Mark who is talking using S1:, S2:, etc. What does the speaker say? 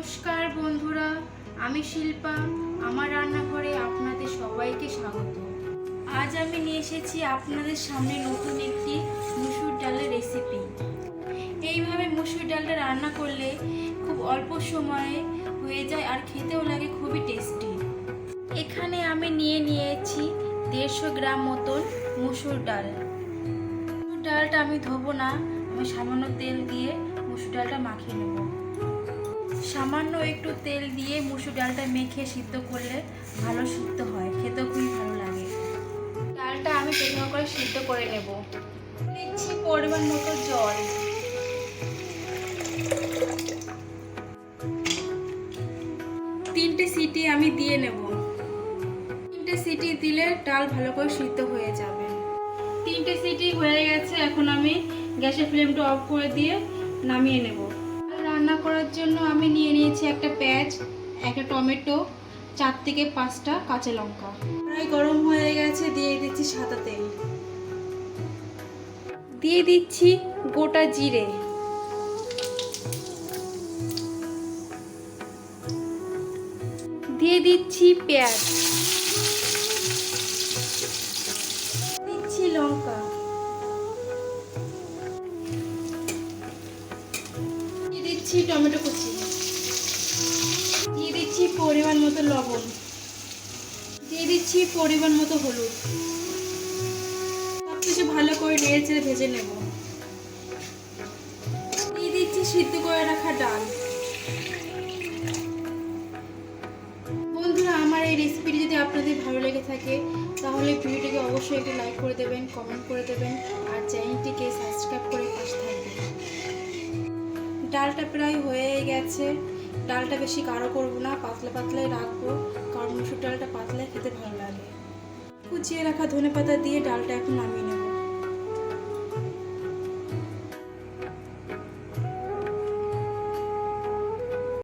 S1: নমস্কার বন্ধুরা, আমি শিল্পা। আমার রান্নাঘরে আপনাদের সবাইকে স্বাগত। আজ আমি নিয়ে এসেছি আপনাদের সামনে নতুন একটি মুসুর ডালের রেসিপি। এইভাবে মুসুর ডালটা রান্না করলে খুব অল্প সময়ে হয়ে যায় আর খেতেও লাগে খুবই টেস্টি। এখানে আমি নিয়েছি 150 গ্রাম মতন মুসুর ডাল। মুসুর ডালটা আমি ধোবো না, আমি সামান্য তেল দিয়ে মুসুর ডালটা মাখিয়ে নেব। সামান্য একটু তেল দিয়ে মুসুর ডালটা মেখে সিদ্ধ করলে ভালো সিদ্ধ হয়, খেতেও খুবই ভালো লাগে। ডালটা আমি পেছন করে সিদ্ধ করে নেব। দিচ্ছি পরিমাণ মতো জল। তিনটে সিটি আমি দিয়ে নেব। তিনটে সিটি দিলে ডাল ভালো করে সিদ্ধ হয়ে যাবে। তিনটে সিটি হয়ে গেছে, এখন আমি গ্যাসের ফ্লেমটা অফ করে দিয়ে নামিয়ে নেব। রান্না করার জন্য আমি নিয়েছি একটা পেঁয়াজ, একটা টমেটো, 4 থেকে 5টা কাঁচা লঙ্কা। প্রায় গরম হয়ে গেছে, দিয়ে দিচ্ছি সাদা তেল, দিয়ে দিচ্ছি গোটা জিরে, দিয়ে দিচ্ছি পেঁয়াজ, দিচ্ছি লঙ্কা, দিয়ে দিচ্ছি টমেটো কুচি, দিয়ে দিচ্ছি পরিমাণ মতো লবণ, দিয়ে দিচ্ছি পরিমাণ মতো হলুদ। সবকিছু ভালো করে নেড়ে ভেজে নেব। দিয়ে দিচ্ছি সিদ্ধ করে রাখা ডাল। বন্ধুরা, আমার এই রেসিপিটি যদি আপনাদের ভালো লেগে থাকে তাহলে ভিডিওটিকে অবশ্যই একটু লাইক করে দেবেন, কমেন্ট করে দেবেন আর চ্যানেলটিকে সাবস্ক্রাইব করে পাশে থাকবেন। ডালটা প্রায় হয়ে গেছে। ডালটা বেশি গাঢ় করবো না, পাতলা পাতলাই রাখবো, কারণ মুসুর ডালটা পাতলা খেতে ভালো লাগে। কুচিয়ে রাখা ধনেপাতা দিয়ে ডালটা এখন নামিয়ে নেব।